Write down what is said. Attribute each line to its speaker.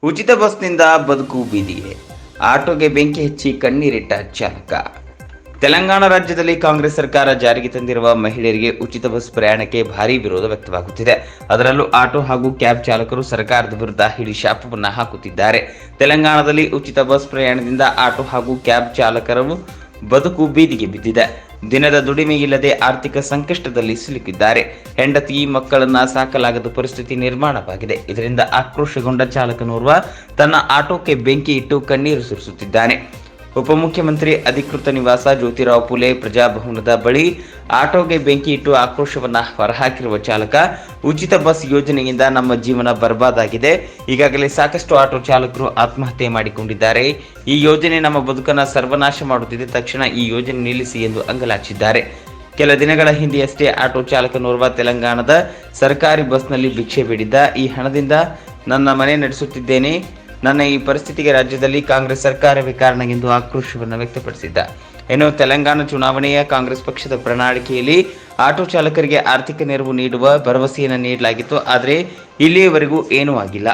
Speaker 1: ಉಚಿತ ಬಸ್ನಿಂದ ಬದುಕು ಬೀದಿಗೆ, ಆಟೋಗೆ ಬೆಂಕಿ ಹಚ್ಚಿ ಕಣ್ಣೀರಿಟ್ಟ ಚಾಲಕ. ತೆಲಂಗಾಣ ರಾಜ್ಯದಲ್ಲಿ ಕಾಂಗ್ರೆಸ್ ಸರ್ಕಾರ ಜಾರಿಗೆ ತಂದಿರುವ ಮಹಿಳೆಯರಿಗೆ ಉಚಿತ ಬಸ್ ಪ್ರಯಾಣಕ್ಕೆ ಭಾರೀ ವಿರೋಧ ವ್ಯಕ್ತವಾಗುತ್ತಿದೆ. ಅದರಲ್ಲೂ ಆಟೋ ಹಾಗೂ ಕ್ಯಾಬ್ ಚಾಲಕರು ಸರ್ಕಾರದ ವಿರುದ್ಧ ಹಿಡಿ ಶಾಪವನ್ನು ಹಾಕುತ್ತಿದ್ದಾರೆ. ತೆಲಂಗಾಣದಲ್ಲಿ ಉಚಿತ ಬಸ್ ಪ್ರಯಾಣದಿಂದ ಆಟೋ ಹಾಗೂ ಕ್ಯಾಬ್ ಚಾಲಕರ ಬದುಕು ಬೀದಿಗೆ ಬಿದ್ದಿದೆ. ದಿನದ ದುಡಿಮೆ ಇಲ್ಲದೆ ಆರ್ಥಿಕ ಸಂಕಷ್ಟದಲ್ಲಿ ಸಿಲುಕಿದ್ದಾರೆ. ಹೆಂಡತಿ ಮಕ್ಕಳನ್ನ ಸಾಕಲಾಗದ ಪರಿಸ್ಥಿತಿ ನಿರ್ಮಾಣವಾಗಿದೆ. ಇದರಿಂದ ಆಕ್ರೋಶಗೊಂಡ ಚಾಲಕನೋರ್ವ ತನ್ನ ಆಟೋಕ್ಕೆ ಬೆಂಕಿ ಇಟ್ಟು ಕಣ್ಣೀರು ಸುರಿಸುತ್ತಿದ್ದಾನೆ. ಉಪಮುಖ್ಯಮಂತ್ರಿ ಅಧಿಕೃತ ನಿವಾಸ ಜ್ಯೋತಿರಾವ್ ಫುಲೆ ಪ್ರಜಾಭವನದ ಬಳಿ ಆಟೋಗೆ ಬೆಂಕಿ ಇಟ್ಟು ಆಕ್ರೋಶವನ್ನ ಹೊರಹಾಕಿರುವ ಚಾಲಕ, ಉಚಿತ ಬಸ್ ಯೋಜನೆಯಿಂದ ನಮ್ಮ ಜೀವನ ಬರ್ಬಾದಾಗಿದೆ. ಈಗಾಗಲೇ ಸಾಕಷ್ಟು ಆಟೋ ಚಾಲಕರು ಆತ್ಮಹತ್ಯೆ ಮಾಡಿಕೊಂಡಿದ್ದಾರೆ. ಈ ಯೋಜನೆ ನಮ್ಮ ಬದುಕನ್ನು ಸರ್ವನಾಶ ಮಾಡುತ್ತಿದೆ. ತಕ್ಷಣ ಈ ಯೋಜನೆ ನಿಲ್ಲಿಸಿ ಎಂದು ಅಂಗಲಾಚಿದ್ದಾರೆ. ಕೆಲ ದಿನಗಳ ಹಿಂದೆಯಷ್ಟೇ ಆಟೋ ಚಾಲಕನೋರ್ವ ತೆಲಂಗಾಣದ ಸರ್ಕಾರಿ ಬಸ್ನಲ್ಲಿ ಭಿಕ್ಷೆ ಬೇಡಿದ್ದ. ಈ ಹಣದಿಂದ ನನ್ನ ಮನೆ ನಡೆಸುತ್ತಿದ್ದೇನೆ. ನನ್ನ ಈ ಪರಿಸ್ಥಿತಿಗೆ ರಾಜ್ಯದಲ್ಲಿ ಕಾಂಗ್ರೆಸ್ ಸರ್ಕಾರವೇ ಕಾರಣ ಎಂದು ಆಕ್ರೋಶವನ್ನು ವ್ಯಕ್ತಪಡಿಸಿದ್ದ. ಇನ್ನು ತೆಲಂಗಾಣ ಚುನಾವಣೆಯ ಕಾಂಗ್ರೆಸ್ ಪಕ್ಷದ ಪ್ರಣಾಳಿಕೆಯಲ್ಲಿ ಆಟೋ ಚಾಲಕರಿಗೆ ಆರ್ಥಿಕ ನೆರವು ನೀಡುವ ಭರವಸೆಯನ್ನು ನೀಡಲಾಗಿತ್ತು. ಆದರೆ ಇಲ್ಲಿಯವರೆಗೂ ಏನೂ ಆಗಿಲ್ಲ.